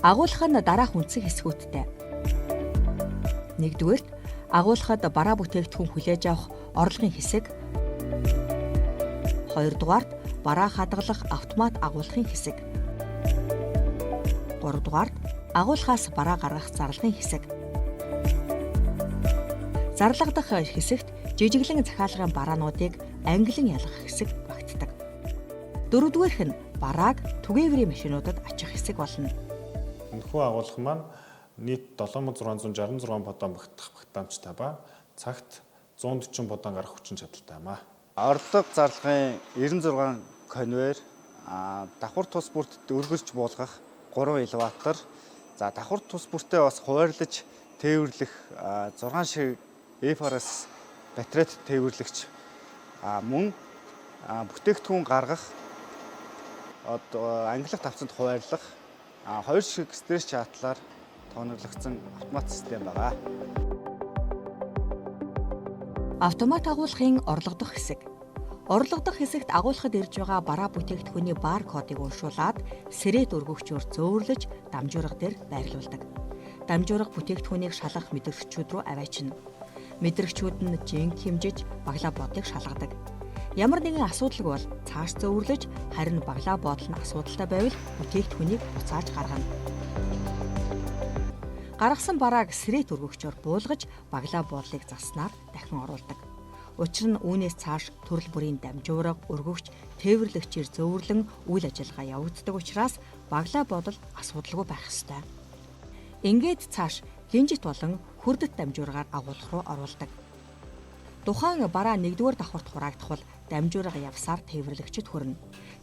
Агуулгах нь дараах үндсэн хэсгүүдтэй. 1-р агуулгахад бараа бүтээгдэхүүн хүлээж авах орлогын хэсэг. 2-р бараа хадгалах автомат агуулгахын хэсэг. 3-р агуулгахаас бараа гаргах зарлагын хэсэг. Зарлагдах хэсэгт жижиглэн захиалгын бараануудыг ангилан ялгах хэсэг багтдаг. 4-р нь барааг түгээврийн машинуудад ачих хэсэг болно. Энэхүү агуулгах маань нийт 7666 бодон багтах багтаамжтай ба цагт 140 бодон гарах хүчин чадалтай юм аа. Орлого зарлагын 96 конвейер, давхар тус бүрт өргөж буулгах 3 элеватор, за давхар тус бүртээ бас хуваарлаж тээвэрлэх 6 шиг FRS батарейт тээвэрлэгч, мөн бүтээгдэхүүн гаргах ангилах тавцанд хуваарлах 2 шиг стресс чатлаар тооноглогдсон автомат систем байгаа. Автомат агуулгахын орлогдох хэсэг. Орлогдох хэсэгт агуулгахад ирж байгаа бараа бүтээгдэхүүний баркодыг уншуулад сэрээд өргөгчөөр зөөрлөж дамжуурга дээр байрлуулдаг. Дамжуурга бүтээгдэхүүнийг шалгах мэдрэгчүүд рүү аваачна. Мэдрэгчүүд нь жинк хэмжиж баглаа бодлыг шалгадаг. Ямар нэгэн асуудалгүй бол цааш зөөрлөж, харин баглаа бодол нь асуудалтай байвал бүтээгдэхүүнийг буцааж гаргана. Гаргасан барааг сэрээд өргөгчөөр буулгаж баглаа бодлыг заснаар дахин оруулдаг. Учир нь үүнээс цааш төрөл бүрийн дамжуурга, өргөгч, тээвэрлэгчээр зөөрлөн үйл ажиллагаа явагддаг учраас баглаа бодол асуудалгүй байх ёстой. Ингээд цааш гинжит болон хүрдэт дамжуургаар агуулгах руу оруулдаг. Тухайн бараа 1-р давхарт хураагдах бол дамжуурга явсаар тээвэрлэгчд хүрнэ.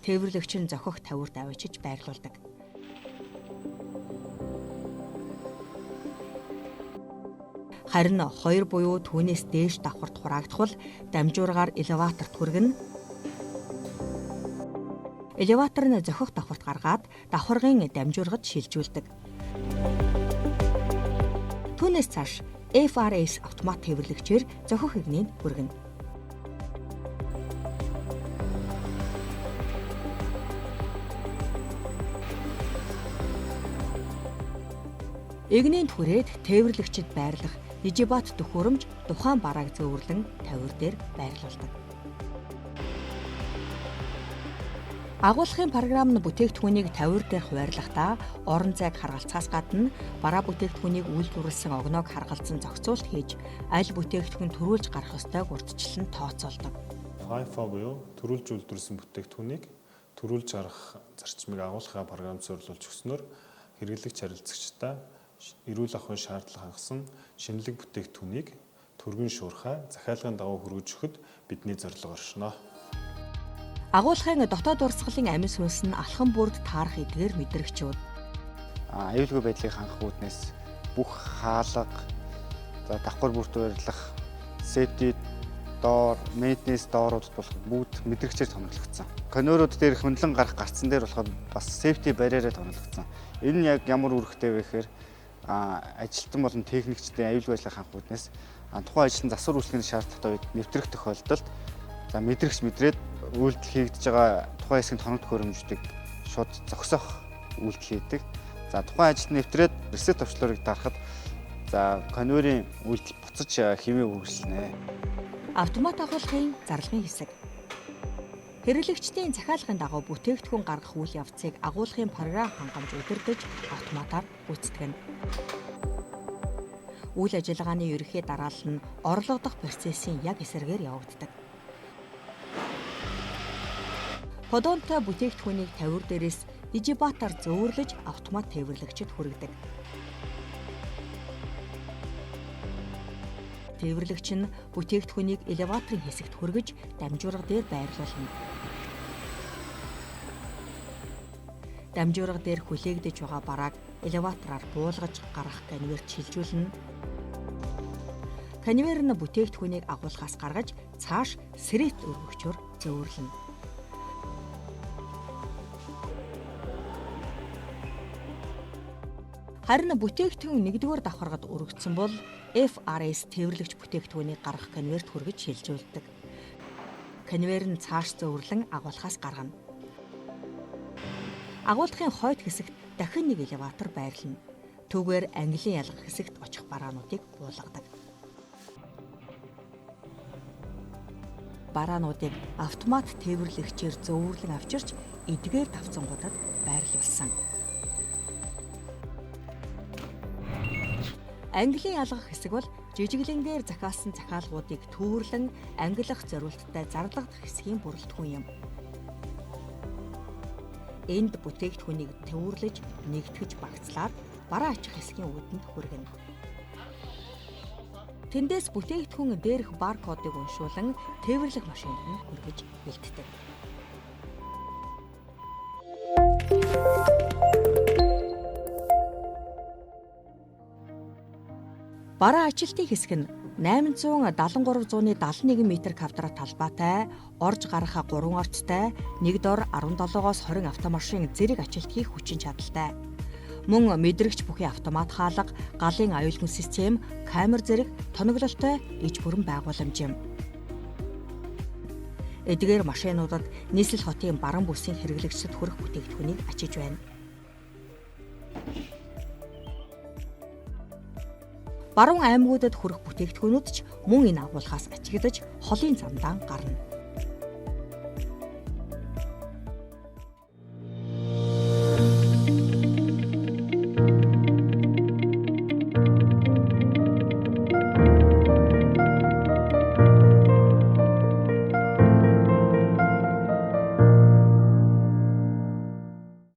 Тээвэрлэгч нь зохих тавиурт авчиж байрлуулдаг. Харин 2 буюу түүнээс дээш давхарт хураагдах бол дамжуургаар элеваторт хүргэнэ. Элеватор нь зохих давхарт гаргаад давхаргын дамжуургад шилжүүлдэг. Түүнээс цааш FRS автомат тээвэрлэгчээр зохих игнийг хүргэнэ. Игнийд хүрээд тээвэрлэгчид байрлах Digibot төхөөрөмж тухайн барааг зөөрлөн тавиур дээр байрлуулдаг. Агуулгахын програм нь бүтээгдэхүүнийг тавиур дээр хуваарлахдаа орон зайг харгалцахаас гадна бараа бүтээгдэхүүнийг үйлдвэрлэсэн огноог харгалзан зохицуулт хийж аль бүтээгдэхүүн төрүүлж гарах ёстойг урьдчилан тооцоолдог. FIFO буюу төрүүлж үйлдвэрлэсэн бүтээгдэхүүнийг төрүүлж гарах зарчмыг агуулгахын програмд суурилуулж өгснөөр хэрэглэгч харилцагчдаа эрүүл ахуйн шаардлага хангасан шинэлэг бүтээгдэхүүнийг түргэн шуурхай захиалгын дагуу хүргэж өгөхөд бидний зорилго оршино. Агуулгахын дотоод урсгалын амин сүнс нь алхам бүрд таарах эдгээр мэдрэгчүүд. Аюулгүй байдлыг хангах үүднээс бүх хаалга, давхар бүрт барилах, сети доор, maintenance дооруудад болох бүгд мэдрэгчээр томилогдсон. Конвейерууд дээр хөндлөн гарах гарцсан дээр болохоор бас safety barrier-ээр томилогдсон. Энэ нь яг ямар үүрэгтэй вэ гэхээр ажилтан болон техникчдийн аюулгүй байдлыг хангах үүднээс тухайн ажилтан засвар үйлчлэгийн шаардлагатай үед нэвтрэх тохиолдолд мэдрэгч мэдрээд үйлдэл хийгдэж байгаа тухайн хэсгийн тоног төхөөрөмжүүдийг шууд зогсоох үйлдэл хийдэг. За тухайн ажилтан нэвтрээд ресет товчлуурыг дарахад конвейерийн үйлдэл буцаж хэмээ үргэлжлэнэ. Автомат агуулгахын зарлагын хэсэг. Хэрэглэгчдийн захиалгын дагуу бүтээгдэхүүн гаргах үйл явцыг агуулгахын програм хангамж удирдах автоматар гүйцэтгэнэ. Үйл ажиллагааны ерөнхий дараалал нь орлогдох процессын яг эсрэгээр явагддаг. Подонтой бүтээгдэхүүнийг тавиур дээрээс Digibot-аар зөөрлөж автомат тээвэрлэгчид хүргэдэг. Тээвэрлэгч нь бүтээгдэхүүнийг элеваторын хэсэгт хүргэж дамжуурга дээр байрлуулна. Дамжуурга дээр хүлээгдэж байгаа барааг элеватороор буулгаж гаргах конвейерт шилжүүлнэ. Конвейер нь бүтээгдэхүүнийг агуулгахаас гаргаж цааш сэрээт өргөгчөөр зөөрлөнө. Харин бүтээгдэхүүн 1-р давхаргад өргөгдсөн бол FRS тээвэрлэгч бүтээгдэхүүнийг гаргах конвейерт хүргэж шилжүүлдэг. Конвейер нь цааш зөөрлөн агуулгахаас гаргана. Агуулгахын хойд хэсэгт дахин нэг элеватор байрлана. Түүгээр английн ялгах хэсэгт очих бараануудыг буулгадаг. Бараануудыг автомат тээвэрлэгчээр зөөвөрлөн авчирч эдгээр давцангуудад байрлуулсан. Английн ялгах хэсэг бол жижиглэнгээр захиалсан захиалгуудыг төвөрлөн ангилах зорилттой зарлагдах хэсгийн бүрэлдэхүүн юм. Энд бүтээгдэхүүнийг төвөрлөж, нэгтгэж багцлаад бараа ачих хэсгийн үүдэнд хүргэнэ. Тэндээс бүтээгдэхүүн дээрх баркодыг уншуулан тээвэрлэх машинд нь хүргэж бэлддэг. Бараа ажилтны хэсэг нь 873.71 м2 талбайтай, орж гарах 3 орцтой, нэг дор 17-оос 20 автомашин зэрэг ажилт хийх хүчин чадалтай. Мөн мэдрэгч бүхий автомат хаалга, галын аюулгүй систем, камер зэрэг тоноглолтой иж бүрэн байгууламж юм. Эдгээр машинуудад нийслэл хотын баран бүсийн хэрэглэгчдэд хүрэх бүтээгдэхүүнийг ачиж байна. Баруун аймагуудад хүрэх бүтээгдэхүүнүүд ч мөн энэ агуулгаас ачигдаж холын замдаа гарна.